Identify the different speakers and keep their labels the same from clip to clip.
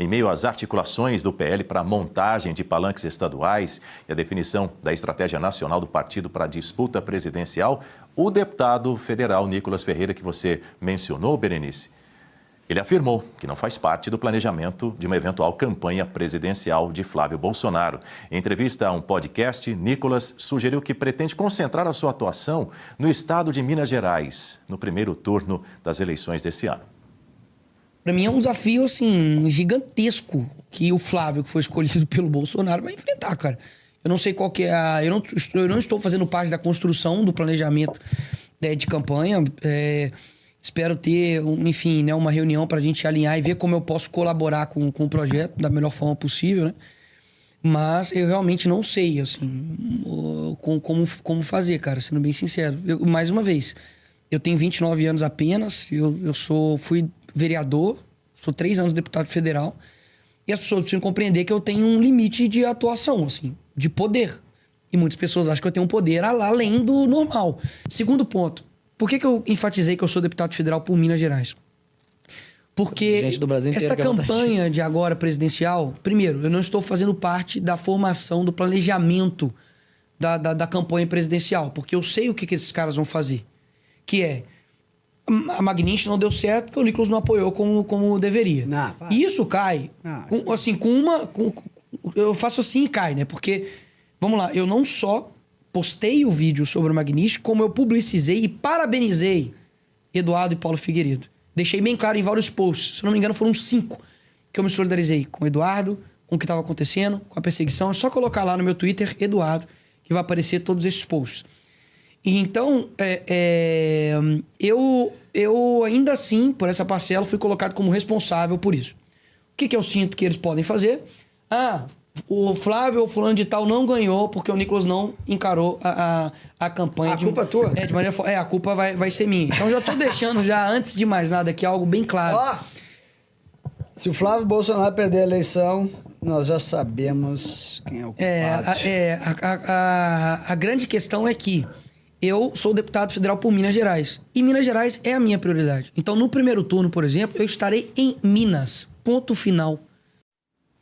Speaker 1: Em meio às articulações do PL para a montagem de palanques estaduais e a definição da estratégia nacional do partido para a disputa presidencial, o deputado federal Nicolas Ferreira, que você mencionou, Berenice, ele afirmou que não faz parte do planejamento de uma eventual campanha presidencial de Flávio Bolsonaro. Em entrevista a um podcast, Nicolas sugeriu que pretende concentrar a sua atuação no estado de Minas Gerais, no primeiro turno das eleições desse ano.
Speaker 2: Para mim é um desafio, assim, gigantesco que o Flávio, que foi escolhido pelo Bolsonaro, vai enfrentar, cara. Eu não sei qual que é a... Eu não estou fazendo parte da construção do planejamento de campanha. Espero ter, enfim, né, uma reunião para a gente alinhar e ver como eu posso colaborar com o projeto da melhor forma possível, né? Mas eu realmente não sei, assim, como fazer, cara, sendo bem sincero. Mais uma vez, eu tenho 29 anos apenas, fui vereador, sou 3 anos deputado federal, e as pessoas precisam compreender que eu tenho um limite de atuação, assim, de poder. E muitas pessoas acham que eu tenho um poder além do normal. Segundo ponto, por que eu enfatizei que eu sou deputado federal por Minas Gerais? Porque esta campanha de agora presidencial, primeiro, eu não estou fazendo parte da formação, do planejamento da campanha presidencial, porque eu sei o que esses caras vão fazer, que é a Magnite não deu certo porque o Nicolas não apoiou como deveria. E isso cai, eu faço assim e cai, né? Porque, vamos lá, eu não só postei o vídeo sobre o Magnite, como eu publicizei e parabenizei Eduardo e Paulo Figueiredo. Deixei bem claro em vários posts, se não me engano foram 5, que eu me solidarizei com o Eduardo, com o que estava acontecendo, com a perseguição. É só colocar lá no meu Twitter, Eduardo, que vai aparecer todos esses posts. E então, eu ainda assim, por essa parcela, fui colocado como responsável por isso. O que eu sinto que eles podem fazer? O Flávio ou fulano de tal não ganhou porque o Nicolas não encarou a campanha.
Speaker 3: A culpa é tua?
Speaker 2: De maneira... a culpa vai ser minha. Então já tô deixando, antes de mais nada aqui, algo bem claro.
Speaker 3: Se o Flávio Bolsonaro perder a eleição, nós já sabemos quem é o culpado.
Speaker 2: A grande questão é que eu sou deputado federal por Minas Gerais. E Minas Gerais é a minha prioridade. Então, no primeiro turno, por exemplo, eu estarei em Minas. Ponto final.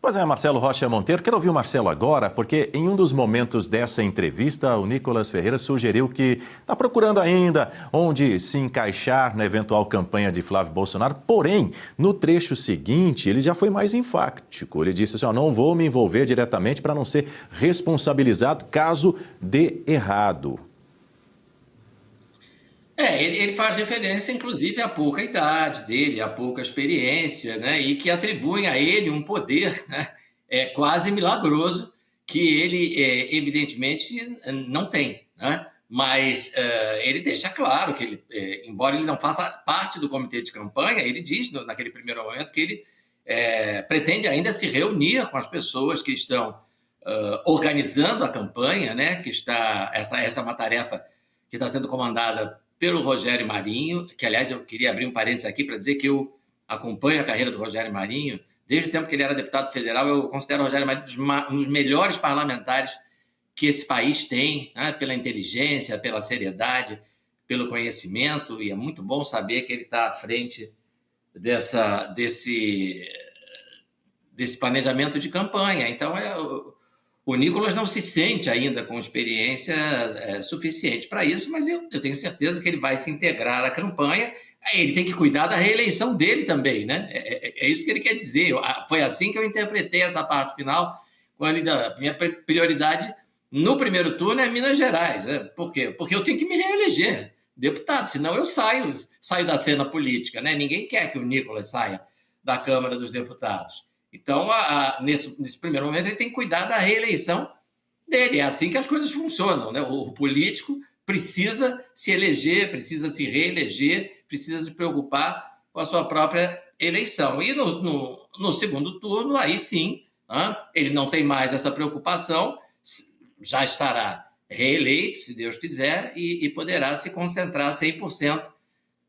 Speaker 1: Pois é, Marcelo Rocha Monteiro. Quero ouvir o Marcelo agora, porque em um dos momentos dessa entrevista, o Nicolas Ferreira sugeriu que está procurando ainda onde se encaixar na eventual campanha de Flávio Bolsonaro. Porém, no trecho seguinte, ele já foi mais enfático. Ele disse assim, não vou me envolver diretamente para não ser responsabilizado caso dê errado.
Speaker 4: Ele faz referência, inclusive, à pouca idade dele, à pouca experiência, né? E que atribuem a ele um poder, né? Quase milagroso que ele, evidentemente, não tem, né? Mas ele deixa claro que, embora ele não faça parte do comitê de campanha, ele diz, naquele primeiro momento, que ele pretende ainda se reunir com as pessoas que estão organizando a campanha, né? Que essa é uma tarefa que está sendo comandada pelo Rogério Marinho, que, aliás, eu queria abrir um parênteses aqui para dizer que eu acompanho a carreira do Rogério Marinho. Desde o tempo que ele era deputado federal, eu considero o Rogério Marinho um dos melhores parlamentares que esse país tem, né? Pela inteligência, pela seriedade, pelo conhecimento, e é muito bom saber que ele está à frente desse planejamento de campanha. Então, o Nicolas não se sente ainda com experiência suficiente para isso, mas eu tenho certeza que ele vai se integrar à campanha. Ele tem que cuidar da reeleição dele também, né? É isso que ele quer dizer. Foi assim que eu interpretei essa parte final, quando a minha prioridade no primeiro turno é Minas Gerais. Né? Por quê? Porque eu tenho que me reeleger deputado, senão eu saio da cena política, né? Ninguém quer que o Nicolas saia da Câmara dos Deputados. Então, nesse primeiro momento, ele tem que cuidar da reeleição dele. É assim que as coisas funcionam, né? O político precisa se eleger, precisa se reeleger, precisa se preocupar com a sua própria eleição. E no segundo turno, aí sim, ele não tem mais essa preocupação, já estará reeleito, se Deus quiser, e poderá se concentrar 100%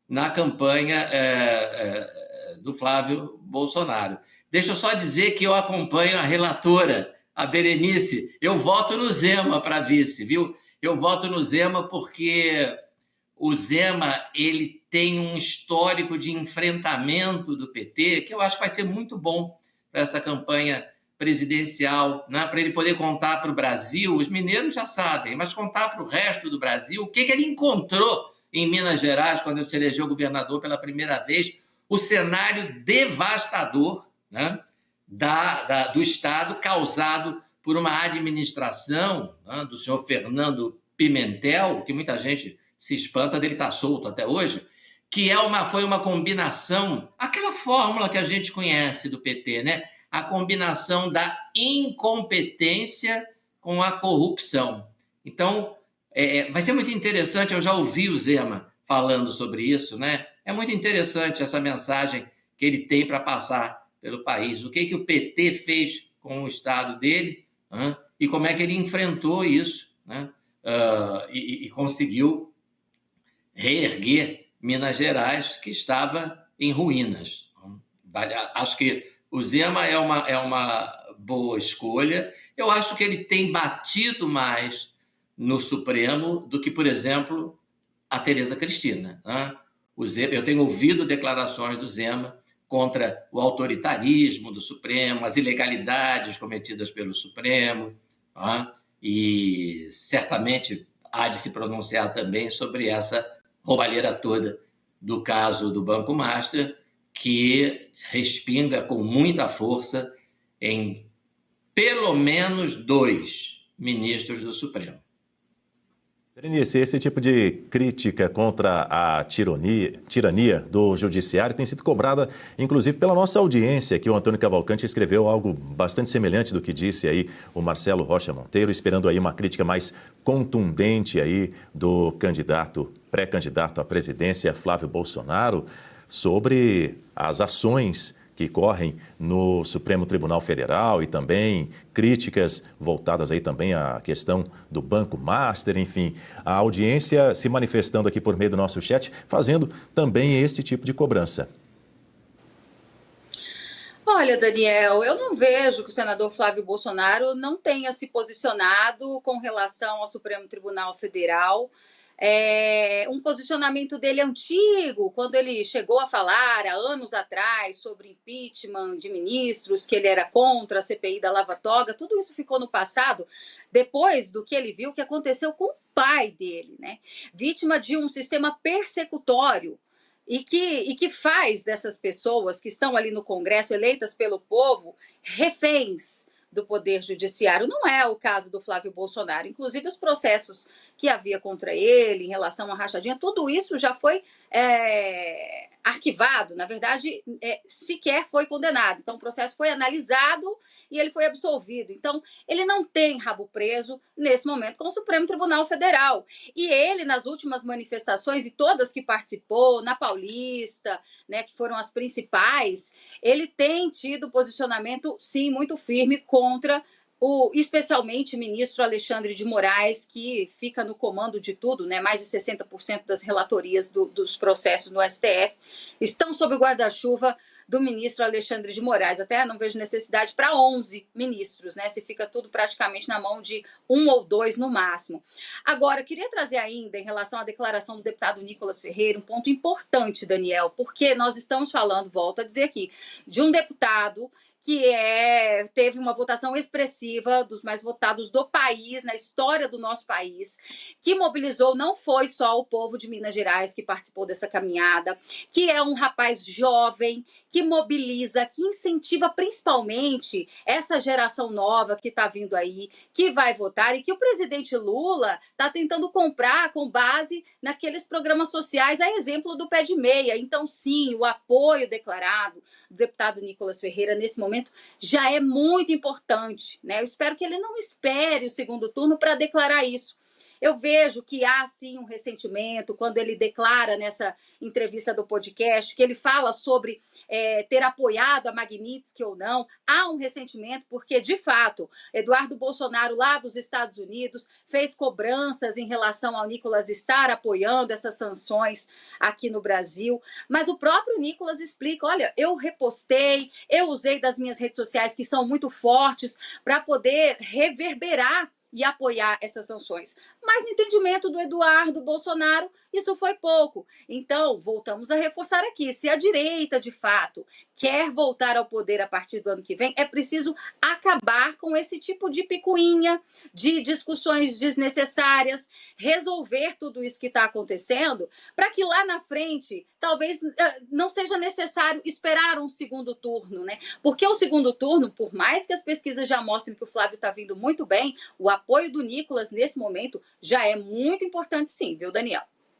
Speaker 4: na campanha do Flávio Bolsonaro. Deixa eu só dizer que eu acompanho a relatora, a Berenice. Eu voto no Zema para vice, viu? Eu voto no Zema porque o Zema ele tem um histórico de enfrentamento do PT que eu acho que vai ser muito bom para essa campanha presidencial, né? Para ele poder contar para o Brasil, os mineiros já sabem, mas contar para o resto do Brasil o que ele encontrou em Minas Gerais, quando ele se elegeu governador pela primeira vez, o cenário devastador, né, do Estado causado por uma administração, né, do senhor Fernando Pimentel, que muita gente se espanta dele estar solto até hoje, que foi uma combinação, aquela fórmula que a gente conhece do PT, né? A combinação da incompetência com a corrupção. Então, vai ser muito interessante, eu já ouvi o Zema falando sobre isso, né? É muito interessante essa mensagem que ele tem para passar pelo país. O que o PT fez com o Estado dele, né? E como é que ele enfrentou isso, né? E conseguiu reerguer Minas Gerais, que estava em ruínas. Acho que o Zema é uma boa escolha. Eu acho que ele tem batido mais no Supremo do que, por exemplo, a Tereza Cristina, né? Eu tenho ouvido declarações do Zema contra o autoritarismo do Supremo, as ilegalidades cometidas pelo Supremo, né? E certamente há de se pronunciar também sobre essa roubalheira toda do caso do Banco Master, que respinga com muita força em pelo menos 2 ministros do Supremo.
Speaker 1: Berenice, esse tipo de crítica contra a tirania do judiciário tem sido cobrada, inclusive, pela nossa audiência, que o Antônio Cavalcante escreveu algo bastante semelhante do que disse aí o Marcelo Rocha Monteiro, esperando aí uma crítica mais contundente aí do pré-candidato à presidência, Flávio Bolsonaro, sobre as ações que correm no Supremo Tribunal Federal e também críticas voltadas aí também à questão do Banco Master, enfim, a audiência se manifestando aqui por meio do nosso chat, fazendo também este tipo de cobrança.
Speaker 5: Olha, Daniel, eu não vejo que o senador Flávio Bolsonaro não tenha se posicionado com relação ao Supremo Tribunal Federal. Um posicionamento dele antigo, quando ele chegou a falar há anos atrás sobre impeachment de ministros, que ele era contra a CPI da Lava Toga, tudo isso ficou no passado, depois do que ele viu que aconteceu com o pai dele, né? Vítima de um sistema persecutório e que faz dessas pessoas que estão ali no Congresso, eleitas pelo povo, reféns do Poder Judiciário. Não é o caso do Flávio Bolsonaro. Inclusive, os processos que havia contra ele em relação à rachadinha, tudo isso já foi arquivado. Na verdade, sequer foi condenado. Então, o processo foi analisado e ele foi absolvido. Então, ele não tem rabo preso nesse momento com o Supremo Tribunal Federal. E ele, nas últimas manifestações, e todas que participou, na Paulista, né, que foram as principais, ele tem tido posicionamento, sim, muito firme contra especialmente o ministro Alexandre de Moraes, que fica no comando de tudo, né? Mais de 60% das relatorias dos processos no STF estão sob o guarda-chuva do ministro Alexandre de Moraes. Até não vejo necessidade para 11 ministros, né? Se fica tudo praticamente na mão de 1 ou 2 no máximo. Agora, queria trazer ainda, em relação à declaração do deputado Nicolas Ferreira, um ponto importante, Daniel, porque nós estamos falando, volto a dizer aqui, de um deputado que teve uma votação expressiva, dos mais votados do país, na história do nosso país, que mobilizou, não foi só o povo de Minas Gerais que participou dessa caminhada, que é um rapaz jovem, que mobiliza, que incentiva principalmente essa geração nova que está vindo aí, que vai votar, e que o presidente Lula está tentando comprar com base naqueles programas sociais, a exemplo do Pé de Meia. Então, sim, o apoio declarado do deputado Nicolas Ferreira nesse momento já é muito importante, né? Eu espero que ele não espere o segundo turno para declarar isso. Eu vejo que há, sim, um ressentimento quando ele declara nessa entrevista do podcast, que ele fala sobre ter apoiado a Magnitsky ou não. Há um ressentimento porque, de fato, Eduardo Bolsonaro, lá dos Estados Unidos, fez cobranças em relação ao Nicolas estar apoiando essas sanções aqui no Brasil. Mas o próprio Nicolas explica, olha, eu repostei, eu usei das minhas redes sociais, que são muito fortes, para poder reverberar e apoiar essas sanções. Mas no entendimento do Eduardo Bolsonaro, isso foi pouco. Então, voltamos a reforçar aqui, se a direita, de fato, quer voltar ao poder a partir do ano que vem, é preciso acabar com esse tipo de picuinha, de discussões desnecessárias, resolver tudo isso que está acontecendo, para que lá na frente, talvez não seja necessário esperar um segundo turno, né? Porque o segundo turno, por mais que as pesquisas já mostrem que o Flávio está vindo muito bem, o apoio do Nicolas nesse momento já é muito importante sim, viu, Daniel?